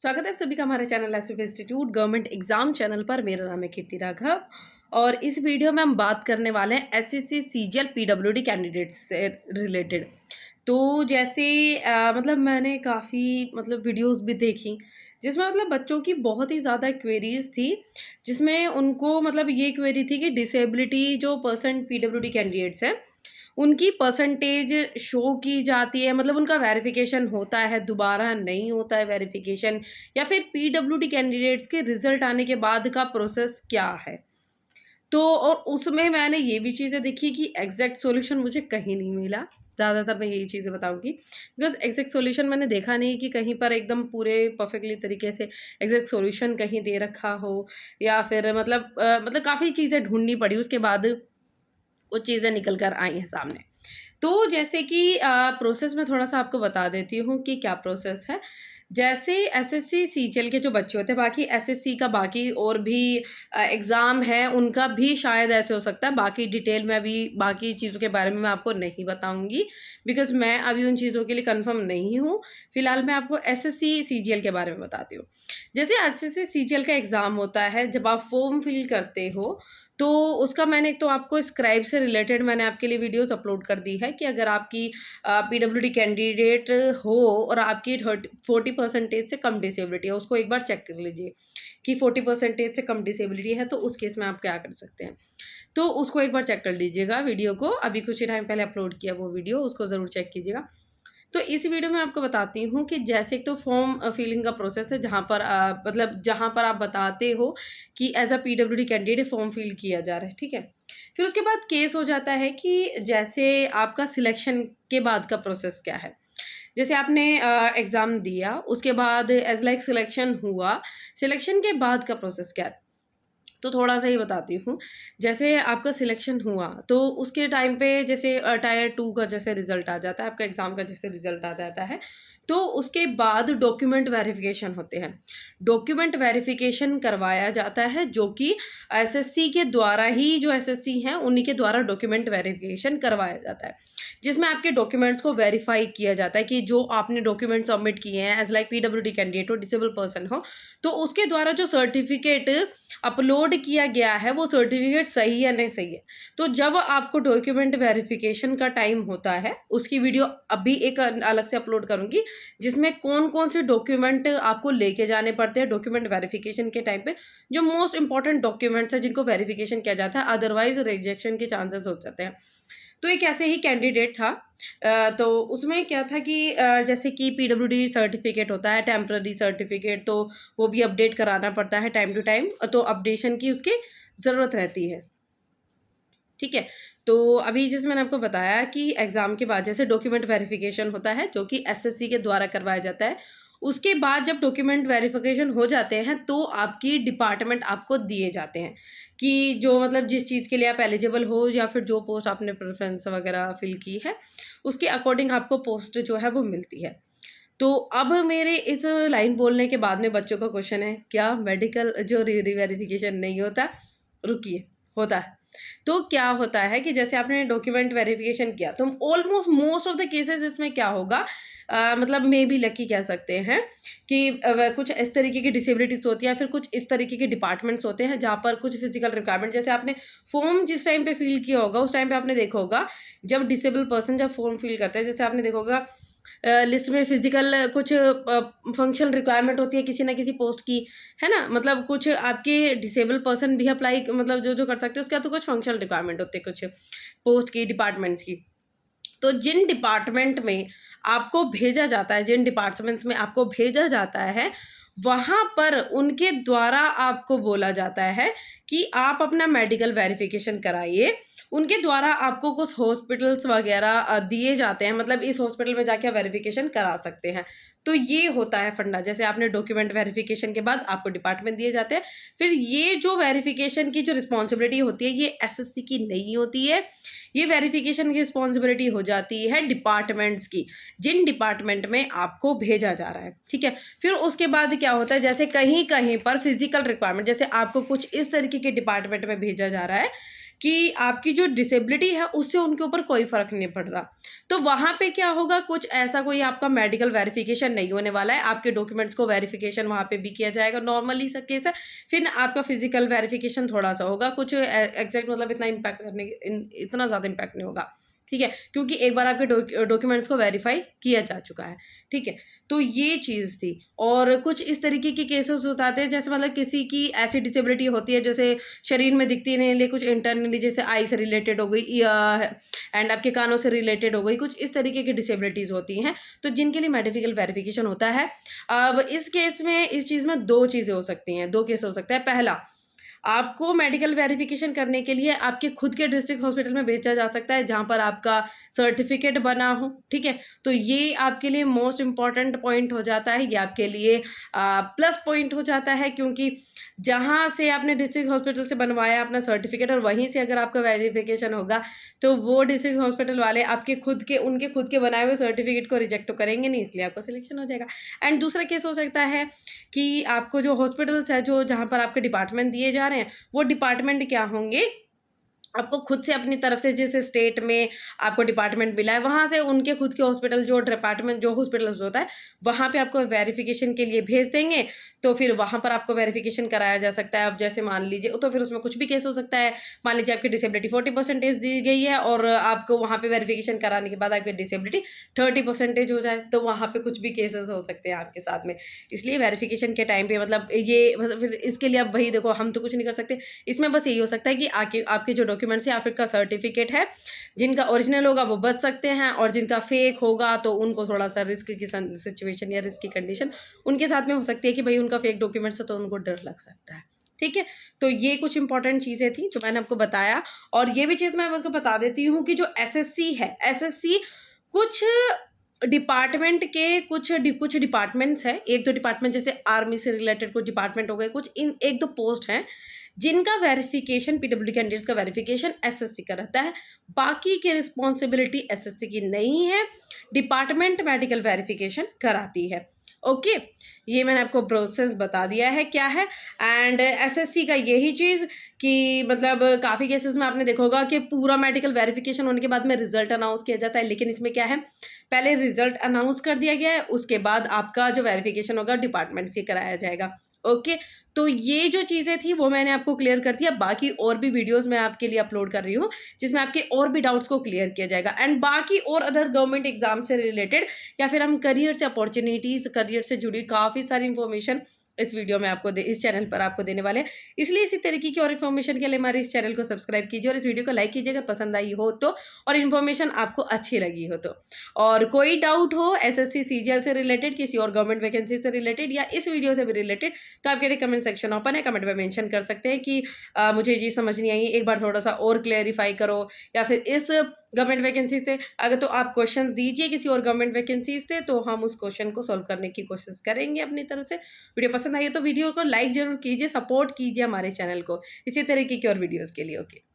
स्वागत है आप सभी का हमारे channel SF institute government exam channel पर। मेरा नाम है कीर्ति राघव और इस वीडियो में हम बात करने वाले हैं एसएससी सीजीएल पीडब्ल्यूडी कैंडिडेट्स से रिलेटेड। तो जैसे मतलब मैंने काफ़ी वीडियोस भी देखी जिसमें बच्चों की बहुत ही ज़्यादा क्वेरीज थी, जिसमें उनको ये क्वेरी थी कि डिसेबिलिटी जो परसेंट पीडब्ल्यूडी कैंडिडेट्स हैं उनकी परसेंटेज शो की जाती है, उनका वेरिफिकेशन होता है, दोबारा नहीं होता है वेरिफिकेशन, या फिर पीडब्ल्यूडी कैंडिडेट्स के रिजल्ट आने के बाद का प्रोसेस क्या है। तो और उसमें मैंने ये भी चीज़ें देखी कि एग्जैक्ट सॉल्यूशन मुझे कहीं नहीं मिला। ज़्यादातर मैं यही चीज़ें बताऊंगी बिकॉज एग्जैक्ट सॉल्यूशन मैंने देखा नहीं कि कहीं पर एकदम पूरे परफेक्टली तरीके से एग्जैक्ट सॉल्यूशन कहीं दे रखा हो, या फिर काफ़ी चीज़ें ढूंढनी पड़ी, उसके बाद कुछ चीज़ें निकल कर आई हैं सामने। तो जैसे कि प्रोसेस में थोड़ा सा आपको बता देती हूँ कि क्या प्रोसेस है। जैसे एसएससी सीजीएल के जो बच्चे होते हैं, बाकी एसएससी का बाकी और भी एग्ज़ाम है, उनका भी शायद ऐसे हो सकता है। बाकी डिटेल में अभी बाकी चीज़ों के बारे में मैं आपको नहीं बताऊंगी बिकॉज मैं अभी उन चीज़ों के लिए कंफर्म नहीं हूँ। फिलहाल मैं आपको एसएससी सीजीएल के बारे में बताती हूँ। जैसे एसएससी सीजीएल का एग्ज़ाम होता है, जब आप फॉर्म फिल करते हो तो उसका मैंने एक तो आपको स्क्राइब से रिलेटेड मैंने आपके लिए वीडियोस अपलोड कर दी है कि अगर आपकी पीडब्ल्यूडी कैंडिडेट हो और आपकी 40% से कम डिसेबिलिटी है, उसको एक बार चेक कर लीजिए कि 40% से कम डिसेबिलिटी है, तो उस केस में आप क्या कर सकते हैं। तो उसको एक बार चेक कर लीजिएगा, वीडियो को अभी कुछ ही टाइम पहले अपलोड किया वो वीडियो, उसको ज़रूर चेक कीजिएगा। तो इस वीडियो में आपको बताती हूँ कि जैसे एक तो फॉर्म फिलिंग का प्रोसेस है, जहाँ पर जहाँ पर आप बताते हो कि as a PWD candidate form fill किया जा रहा है, ठीक है। फिर उसके बाद केस हो जाता है कि जैसे आपका सिलेक्शन के बाद का प्रोसेस क्या है। जैसे आपने एग्ज़ाम दिया, उसके बाद एज लाइक सिलेक्शन हुआ, सिलेक्शन के बाद का प्रोसेस क्या है तो थोड़ा सा ही बताती हूँ। जैसे आपका सिलेक्शन हुआ तो उसके टाइम पे जैसे टायर 2 का जैसे रिज़ल्ट आ जाता है, आपका एग्ज़ाम का जैसे रिज़ल्ट आ जाता है, तो उसके बाद डॉक्यूमेंट वेरिफ़िकेशन होते हैं। डॉक्यूमेंट वेरिफ़िकेशन करवाया जाता है, जो कि एसएससी के द्वारा ही, जो एसएससी हैं उन्हीं के द्वारा डॉक्यूमेंट वेरिफ़िकेशन करवाया जाता है। जिसमें आपके डॉक्यूमेंट्स को वेरीफ़ाई किया जाता है कि जो आपने डॉक्यूमेंट सबमिट किए हैं एज़ लाइक पीडब्ल्यूडी कैंडिडेट हो, डिसेबल पर्सन हो, तो उसके द्वारा जो सर्टिफ़िकेट अपलोड किया गया है वो सर्टिफिकेट सही है नहीं सही है। तो जब आपको डॉक्यूमेंट वेरिफिकेशन का टाइम होता है, उसकी वीडियो अभी एक अलग से अपलोड करूंगी जिसमें कौन कौन से डॉक्यूमेंट आपको लेके जाने पड़ते हैं डॉक्यूमेंट वेरिफिकेशन के टाइम पे, जो मोस्ट इंपॉर्टेंट डॉक्यूमेंट्स है जिनको वेरिफिकेशन किया जाता है, अदरवाइज रिजेक्शन के चांसेस हो जाते हैं। तो एक ऐसे ही कैंडिडेट था। तो उसमें क्या था कि जैसे कि पीडब्ल्यूडी सर्टिफिकेट होता है, टेम्पररी सर्टिफिकेट, तो वो भी अपडेट कराना पड़ता है टाइम टू टाइम, तो अपडेशन की उसकी ज़रूरत रहती है, ठीक है। तो अभी जैसे मैंने आपको बताया कि एग्ज़ाम के बाद जैसे डॉक्यूमेंट वेरिफिकेशन होता है जो कि एसएससी के द्वारा करवाया जाता है। उसके बाद जब डॉक्यूमेंट वेरिफिकेशन हो जाते हैं तो आपकी डिपार्टमेंट आपको दिए जाते हैं कि जो जिस चीज़ के लिए आप एलिजिबल हो, या फिर जो पोस्ट आपने प्रेफरेंस वगैरह फिल की है उसके अकॉर्डिंग आपको पोस्ट जो है वो मिलती है। तो अब मेरे इस लाइन बोलने के बाद में बच्चों का क्वेश्चन है, क्या मेडिकल जो री वेरिफिकेशन नहीं होता? रुकिए, होता है। तो क्या होता है कि जैसे आपने डॉक्यूमेंट वेरिफिकेशन किया तो almost most of the cases इसमें क्या होगा, मे बी लकी कह सकते हैं कि कुछ इस तरीके की डिसेबिलिटीज होती है, फिर कुछ इस तरीके के डिपार्टमेंट्स होते हैं जहाँ पर कुछ फिजिकल रिक्वायरमेंट, जैसे आपने फॉर्म जिस टाइम पे फिल किया होगा उस टाइम पे आपने देखा होगा जब डिसेबल पर्सन जब फॉर्म फिल करते हैं, जैसे आपने देखा होगा लिस्ट में फिजिकल कुछ फंक्शनल रिक्वायरमेंट होती है किसी ना किसी पोस्ट की, है ना। कुछ आपके डिसेबल पर्सन भी अप्लाई जो जो कर सकते हैं, उसका तो कुछ फंक्शनल रिक्वायरमेंट होते हैं कुछ पोस्ट की, डिपार्टमेंट्स की। तो जिन डिपार्टमेंट में आपको भेजा जाता है, जिन डिपार्टमेंट्स में आपको भेजा जाता है, वहाँ पर उनके द्वारा आपको बोला जाता है कि आप अपना मेडिकल वेरिफिकेशन कराइए। उनके द्वारा आपको कुछ हॉस्पिटल्स वगैरह दिए जाते हैं, इस हॉस्पिटल में जाके आप वेरिफिकेशन करा सकते हैं। तो ये होता है फंडा। जैसे आपने डॉक्यूमेंट वेरिफिकेशन के बाद आपको डिपार्टमेंट दिए जाते हैं, फिर ये जो वेरिफिकेशन की जो रिस्पॉन्सिबिलिटी होती है ये एसएससी की नहीं होती है, ये वेरिफिकेशन की रिस्पॉन्सिबिलिटी हो जाती है डिपार्टमेंट्स की, जिन डिपार्टमेंट में आपको भेजा जा रहा है, ठीक है। फिर उसके बाद क्या होता है, जैसे कहीं कहीं पर फिजिकल रिक्वायरमेंट, जैसे आपको कुछ इस तरीके के डिपार्टमेंट में भेजा जा रहा है कि आपकी जो डिसेबिलिटी है उससे उनके ऊपर कोई फ़र्क नहीं पड़ रहा। तो वहाँ पे क्या होगा, कुछ ऐसा कोई आपका मेडिकल वेरिफ़िकेशन नहीं होने वाला है, आपके डॉक्यूमेंट्स को वेरिफ़िकेशन वहाँ पे भी किया जाएगा, नॉर्मली सा केस है। फिर आपका फिज़िकल वेरिफ़िकेशन थोड़ा-सा होगा, कुछ एग्ज़ैक्ट मतलब इतना इम्पैक्ट करने इतना ज़्यादा इम्पैक्ट नहीं होगा, ठीक है? क्योंकि एक बार आपके डॉक्यूमेंट्स को वेरीफ़ाई किया जा चुका है, ठीक है? तो ये चीज़ थी। और कुछ इस तरीके के केसेस हो जाते हैं, जैसे मतलब किसी की ऐसी डिसेबिलिटी होती है जैसे शरीर में दिखती नहीं है, कुछ इंटरनली जैसे आई से रिलेटेड हो गई एंड आपके कानों से रिलेटेड हो गई, कुछ इस तरीके की डिसेबिलिटीज़ होती हैं, तो जिनके लिए मेडिकल वेरिफ़िकेशन होता है। अब इस केस में, इस चीज़ में 2 चीज़ें हो सकती हैं, 2 केस हो सकता है। पहला, आपको मेडिकल वेरिफ़िकेशन करने के लिए आपके खुद के डिस्ट्रिक्ट हॉस्पिटल में भेजा जा सकता है, जहाँ पर आपका सर्टिफ़िकेट बना हो, ठीक है? तो ये आपके लिए मोस्ट इम्पोर्टेंट पॉइंट हो जाता है, ये आपके लिए प्लस पॉइंट हो जाता है, क्योंकि जहाँ से आपने डिस्ट्रिक्ट हॉस्पिटल से बनवाया अपना सर्टिफ़िकेट और वहीं से अगर आपका वेरिफ़िकेशन होगा, तो वो डिस्ट्रिक्ट हॉस्पिटल वाले आपके उनके खुद के बनाए हुए सर्टिफ़िकेट को रिजेक्ट तो करेंगे नहीं, इसलिए आपका सिलेक्शन हो जाएगा। एंड दूसरा केस हो सकता है कि आपको जो हॉस्पिटल्स है, जो जहाँ पर आपके डिपार्टमेंट दिए जा रहे हैं, वो डिपार्टमेंट क्या होंगे, आपको खुद से अपनी तरफ से जिस स्टेट में आपको डिपार्टमेंट मिला है, वहाँ से उनके खुद के हॉस्पिटल जो डिपार्टमेंट जो हॉस्पिटल्स होता है, वहाँ पे आपको वेरिफ़िकेशन के लिए भेज देंगे, तो फिर वहाँ पर आपको वेरिफ़िकेशन कराया जा सकता है। अब जैसे मान लीजिए, तो फिर उसमें कुछ भी केस हो सकता है। मान लीजिए आपकी डिसेबिलिटी 40% दी गई है और आपको वहाँ पे वेरिफ़िकेशन कराने के बाद आपकी डिसेबिलिटी 30% हो जाए, तो वहाँ पे कुछ भी केसेस हो सकते हैं आपके साथ में। इसलिए वेरिफ़िकेशन के टाइम पे मतलब ये मतलब फिर इसके लिए अब वही देखो, हम तो कुछ नहीं कर सकते। इसमें बस यही हो सकता है कि आपके जो डॉक्यूमेंट्स या फिर का सर्टिफ़िकेट है, जिनका ओरिजिनल होगा वो बच सकते हैं, और जिनका फ़ेक होगा तो उनको थोड़ा-सा रिस्क की सिचुएशन या रिस्क की कंडीशन उनके साथ में हो सकती है कि भई उनका फ़ेक डॉक्यूमेंट्स है, तो उनको डर लग सकता है। ठीक है? तो ये कुछ इम्पोर्टेंट चीज़ें थी जो मैंने आपको बताया, और ये भी चीज़ मैं आपको बता देती हूँ कि जो एसएससी है, एसएससी कुछ डिपार्टमेंट के कुछ डिपार्टमेंट्स हैं, 1-2 डिपार्टमेंट जैसे आर्मी से रिलेटेड कुछ डिपार्टमेंट हो गए, कुछ इन 1-2 पोस्ट हैं, जिनका वेरिफ़िकेशन पीडब्ल्यूडी कैंडिडेट्स का वेरिफ़िकेशन एसएससी का रहता है। बाकी की रिस्पॉन्सिबिलिटी एसएससी की नहीं है, डिपार्टमेंट मेडिकल वेरिफ़िकेशन कराती है। ओके, ये मैंने आपको प्रोसेस बता दिया है क्या है। एंड एसएससी का यही चीज़ कि मतलब काफ़ी केसेस में आपने देखा होगा कि पूरा मेडिकल वेरिफ़िकेशन होने के बाद में रिज़ल्ट अनाउंस किया जाता है, लेकिन इसमें क्या है, पहले रिज़ल्ट अनाउंस कर दिया गया है, उसके बाद आपका जो वेरिफ़िकेशन होगा डिपार्टमेंट से कराया जाएगा। ओके, तो ये जो चीज़ें थी वो मैंने आपको क्लियर कर दिया। बाकी और भी वीडियोज़ मैं आपके लिए अपलोड कर रही हूँ, जिसमें आपके और भी डाउट्स को क्लियर किया जाएगा। एंड बाकी और अदर गवर्नमेंट एग्ज़ाम से रिलेटेड या फिर हम करियर से अपॉर्च्युनिटीज़, करियर से जुड़ी काफ़ी सारी इन्फॉर्मेशन इस वीडियो में आपको इस चैनल पर आपको देने वाले हैं। इसलिए इसी तरीके की और इन्फॉर्मेशन के लिए हमारे इस चैनल को सब्सक्राइब कीजिए और इस वीडियो को लाइक कीजिए अगर पसंद आई हो तो, और इन्फॉर्मेशन आपको अच्छी लगी हो तो। और कोई डाउट हो एसएससी सीजीएल से रिलेटेड, किसी और गवर्नमेंट वैकेंसी से रिलेटेड या इस वीडियो से भी रिलेटेड, तो आपके लिए कमेंट सेक्शन ओपन है, कमेंट में मेंशन कर सकते हैं कि मुझे ये चीज़ समझ नहीं आई, एक बार थोड़ा-सा और क्लेरिफाई करो, या फिर इस गवर्नमेंट वैकेंसी से अगर तो आप क्वेश्चन दीजिए किसी और गवर्नमेंट वैकेंसी से, तो हम उस क्वेश्चन को सॉल्व करने की कोशिश करेंगे अपनी तरफ से। वीडियो पसंद आई है तो वीडियो को लाइक ज़रूर कीजिए, सपोर्ट कीजिए हमारे चैनल को इसी तरीके की और वीडियोज़ के लिए। ओके।